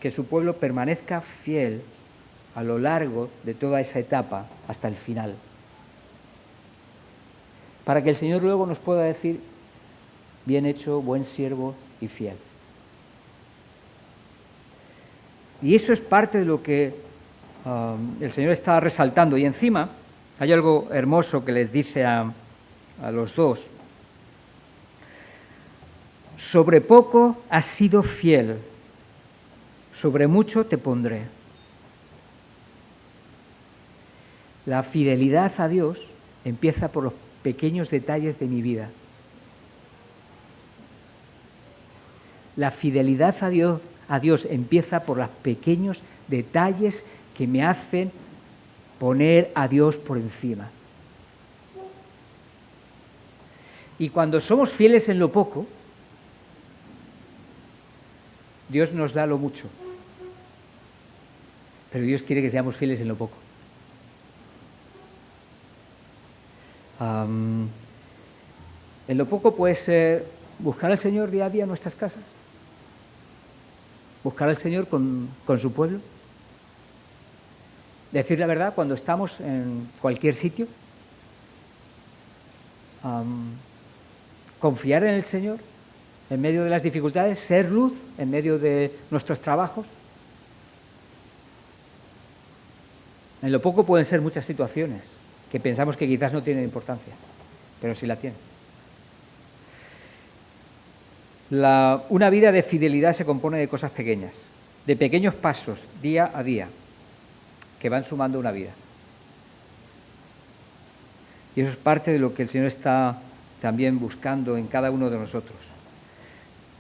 que su pueblo permanezca fiel a lo largo de toda esa etapa hasta el final. Para que el Señor luego nos pueda decir, bien hecho, buen siervo y fiel. Y eso es parte de lo que el Señor está resaltando. Y encima hay algo hermoso que les dice a los dos. Sobre poco has sido fiel, sobre mucho te pondré. La fidelidad a Dios empieza por los pequeños detalles de mi vida. La fidelidad a Dios empieza por los pequeños detalles que me hacen poner a Dios por encima. Y cuando somos fieles en lo poco, Dios nos da lo mucho. Pero Dios quiere que seamos fieles en lo poco. En lo poco puede ser buscar al Señor día a día en nuestras casas. Buscar al Señor con su pueblo. Decir la verdad cuando estamos en cualquier sitio. Confiar en el Señor en medio de las dificultades, ser luz en medio de nuestros trabajos. En lo poco pueden ser muchas situaciones que pensamos que quizás no tienen importancia, pero sí la tienen. Una vida de fidelidad se compone de cosas pequeñas, de pequeños pasos día a día, que van sumando una vida. Y eso es parte de lo que el Señor está también buscando en cada uno de nosotros.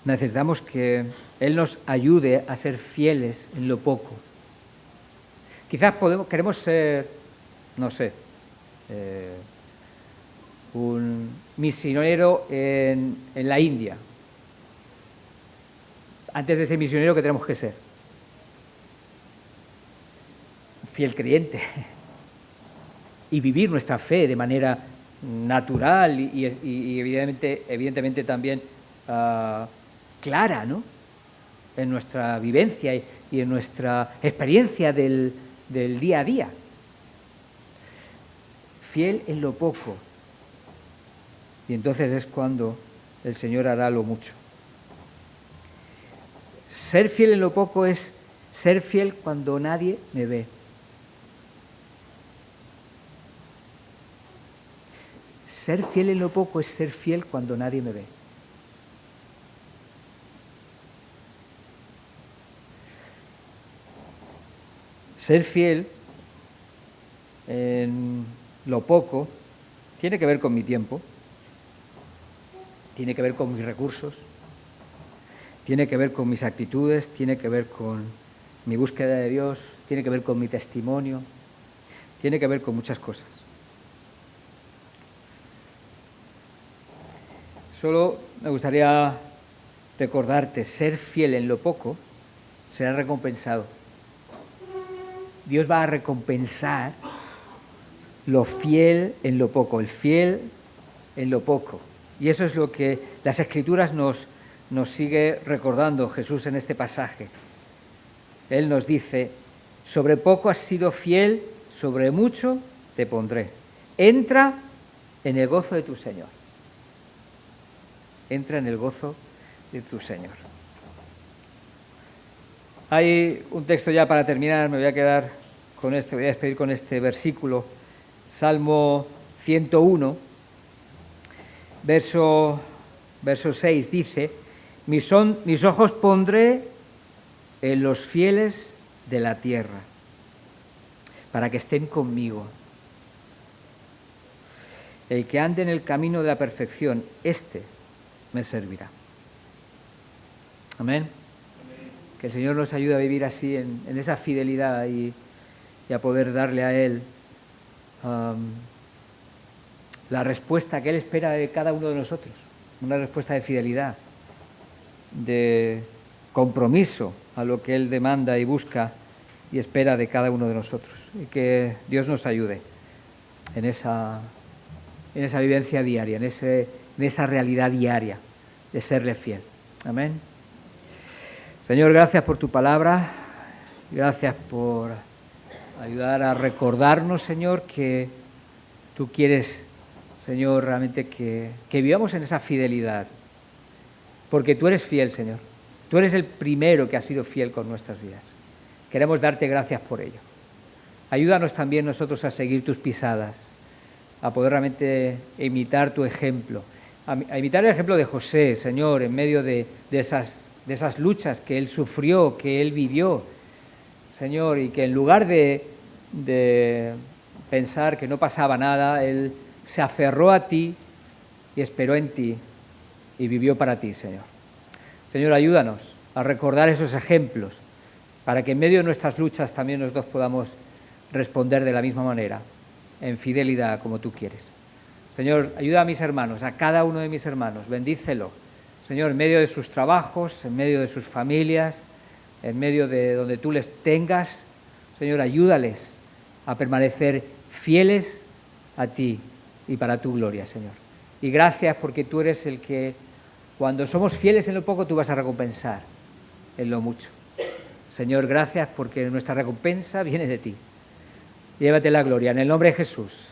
Necesitamos que Él nos ayude a ser fieles en lo poco. Quizás queremos ser, no sé, un misionero en la India. Antes de ser misionero, ¿qué tenemos que ser? Fiel creyente. Y vivir nuestra fe de manera natural y evidentemente también clara, ¿no? En nuestra vivencia y en nuestra experiencia del día a día. Fiel en lo poco. Y entonces es cuando el Señor hará lo mucho. Ser fiel en lo poco es ser fiel cuando nadie me ve. Ser fiel en lo poco es ser fiel cuando nadie me ve. Ser fiel en lo poco tiene que ver con mi tiempo, tiene que ver con mis recursos, tiene que ver con mis actitudes, tiene que ver con mi búsqueda de Dios, tiene que ver con mi testimonio, tiene que ver con muchas cosas. Solo me gustaría recordarte, ser fiel en lo poco será recompensado. Dios va a recompensar lo fiel en lo poco, el fiel en lo poco. Y eso es lo que las Escrituras nos sigue recordando Jesús en este pasaje. Él nos dice, sobre poco has sido fiel, sobre mucho te pondré. Entra en el gozo de tu Señor. Entra en el gozo de tu Señor. Hay un texto ya para terminar, me voy a quedar voy a despedir con este versículo, Salmo 101, verso 6 dice: mis ojos pondré en los fieles de la tierra, para que estén conmigo. El que ande en el camino de la perfección, este me servirá. Amén. Que el Señor nos ayude a vivir así, en esa fidelidad y a poder darle a Él la respuesta que Él espera de cada uno de nosotros. Una respuesta de fidelidad, de compromiso a lo que Él demanda y busca y espera de cada uno de nosotros. Y que Dios nos ayude en esa vivencia diaria, en esa realidad diaria de serle fiel. Amén. Señor, gracias por tu palabra, gracias por ayudar a recordarnos, Señor, que tú quieres, Señor, realmente que vivamos en esa fidelidad, porque tú eres fiel, Señor. Tú eres el primero que ha sido fiel con nuestras vidas. Queremos darte gracias por ello. Ayúdanos también nosotros a seguir tus pisadas, a poder realmente imitar tu ejemplo, a imitar el ejemplo de José, Señor, en medio de esas luchas que él sufrió, que él vivió, Señor, y que en lugar de pensar que no pasaba nada, él se aferró a ti y esperó en ti y vivió para ti, Señor. Señor, ayúdanos a recordar esos ejemplos para que en medio de nuestras luchas también nosotros podamos responder de la misma manera, en fidelidad como tú quieres. Señor, ayuda a mis hermanos, a cada uno de mis hermanos, bendícelo. Señor, en medio de sus trabajos, en medio de sus familias, en medio de donde tú les tengas, Señor, ayúdales a permanecer fieles a ti y para tu gloria, Señor. Y gracias porque tú eres el que, cuando somos fieles en lo poco, tú vas a recompensar en lo mucho. Señor, gracias porque nuestra recompensa viene de ti. Llévate la gloria en el nombre de Jesús.